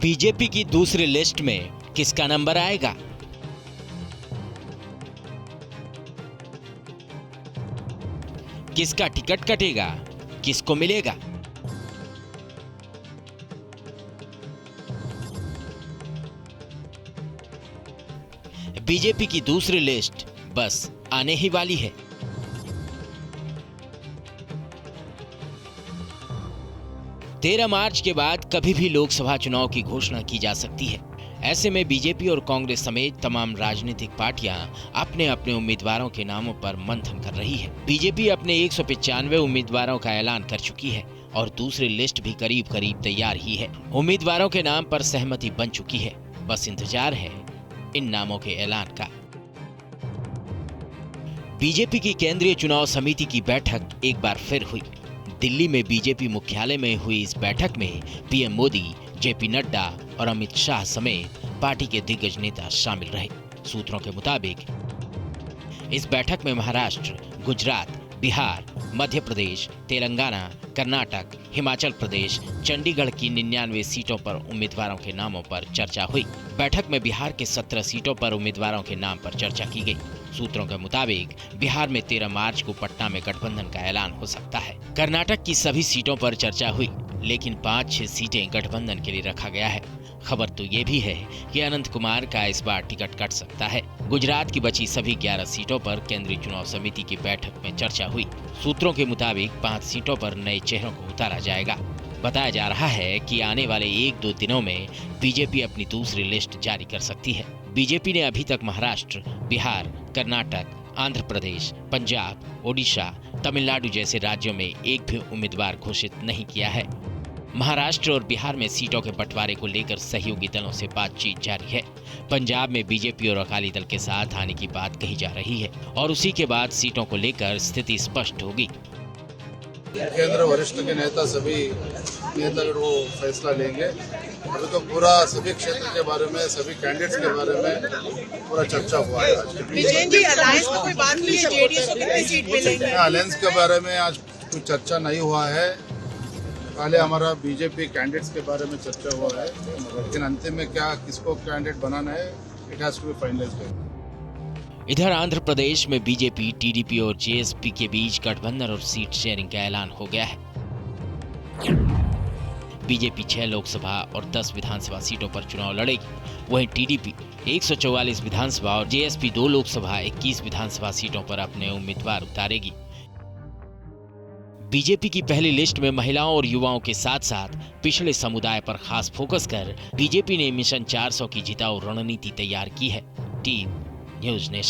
BJP की दूसरी list में किसका नंबर आएगा? किसका टिकट कटेगा? किसको मिलेगा? बीजेपी की दूसरी लिस्ट बस आने ही वाली है। तेरह मार्च के बाद कभी भी लोकसभा चुनाव की घोषणा की जा सकती है। ऐसे में बीजेपी और कांग्रेस समेत तमाम राजनीतिक पार्टियां अपने अपने उम्मीदवारों के नामों पर मंथन कर रही है। बीजेपी अपने 195 उम्मीदवारों का ऐलान कर चुकी है और दूसरी लिस्ट भी करीब करीब तैयार ही है। उम्मीदवारों के नाम पर सहमति बन चुकी है, बस इंतजार है इन नामों के ऐलान का। बीजेपी की केंद्रीय चुनाव समिति की बैठक एक बार फिर हुई। दिल्ली में बीजेपी मुख्यालय में हुई इस बैठक में पीएम मोदी, जेपी नड्डा और अमित शाह समेत पार्टी के दिग्गज नेता शामिल रहे। सूत्रों के मुताबिक इस बैठक में महाराष्ट्र, गुजरात, बिहार, मध्य प्रदेश, तेलंगाना, कर्नाटक, हिमाचल प्रदेश, चंडीगढ़ की 99 सीटों पर उम्मीदवारों के नामों पर चर्चा हुई। बैठक में बिहार के 17 सीटों पर उम्मीदवारों के नाम पर चर्चा की गई। सूत्रों के मुताबिक बिहार में 13 मार्च को पटना में गठबंधन का ऐलान हो सकता है। कर्नाटक की सभी सीटों पर चर्चा हुई, लेकिन 5-6 सीटें गठबंधन के लिए रखा गया है। खबर तो ये भी है कि अनंत कुमार का इस बार टिकट कट सकता है। गुजरात की बची सभी 11 सीटों पर केंद्रीय चुनाव समिति की बैठक में चर्चा हुई। सूत्रों के मुताबिक 5 सीटों पर नए चेहरों को उतारा जाएगा। बताया जा रहा है कि आने वाले 1-2 दिनों में बीजेपी अपनी दूसरी लिस्ट जारी कर सकती है। बीजेपी ने अभी तक महाराष्ट्र, बिहार, कर्नाटक, आंध्र प्रदेश, पंजाब, ओडिशा, तमिलनाडु जैसे राज्यों में एक भी उम्मीदवार घोषित नहीं किया है। महाराष्ट्र और बिहार में सीटों के बंटवारे को लेकर सहयोगी दलों से बातचीत जारी है। पंजाब में बीजेपी और अकाली दल के साथ आने की बात कही जा रही है और उसी के बाद सीटों को लेकर स्थिति स्पष्ट होगी। केंद्र वरिष्ठ के नेता सभी नेतागण वो फैसला लेंगे। अभी तो पूरा सभी क्षेत्र के बारे में, सभी कैंडिडेट्स के बारे में पूरा चर्चा हुआ है। विजयन जी, अलायंस में कोई बात हुई है? जेडीएस को कितनी सीट मिलेंगी? अलायंस के बारे में आज कुछ चर्चा नहीं हुआ है। पहले हमारा बीजेपी कैंडिडेट्स के बारे में चर्चा हुआ है, लेकिन अंतिम में क्या किसको कैंडिडेट बनाना है, it has to be finalised. इधर आंध्र प्रदेश में बीजेपी, टीडीपी और जेएसपी के बीच गठबंधन और सीट शेयरिंग का ऐलान हो गया है। बीजेपी 6 लोकसभा और 10 विधानसभा सीटों पर चुनाव लड़ेगी। वहीं टीडीपी 144 विधानसभा और जेएसपी 2 लोकसभा 21 विधानसभा सीटों पर अपने उम्मीदवार उतारेगी। बीजेपी की पहली लिस्ट में महिलाओं और युवाओं के साथ साथ पिछड़े समुदाय पर खास फोकस कर बीजेपी ने मिशन 400 की जिताऊ रणनीति तैयार की है। Team news nation.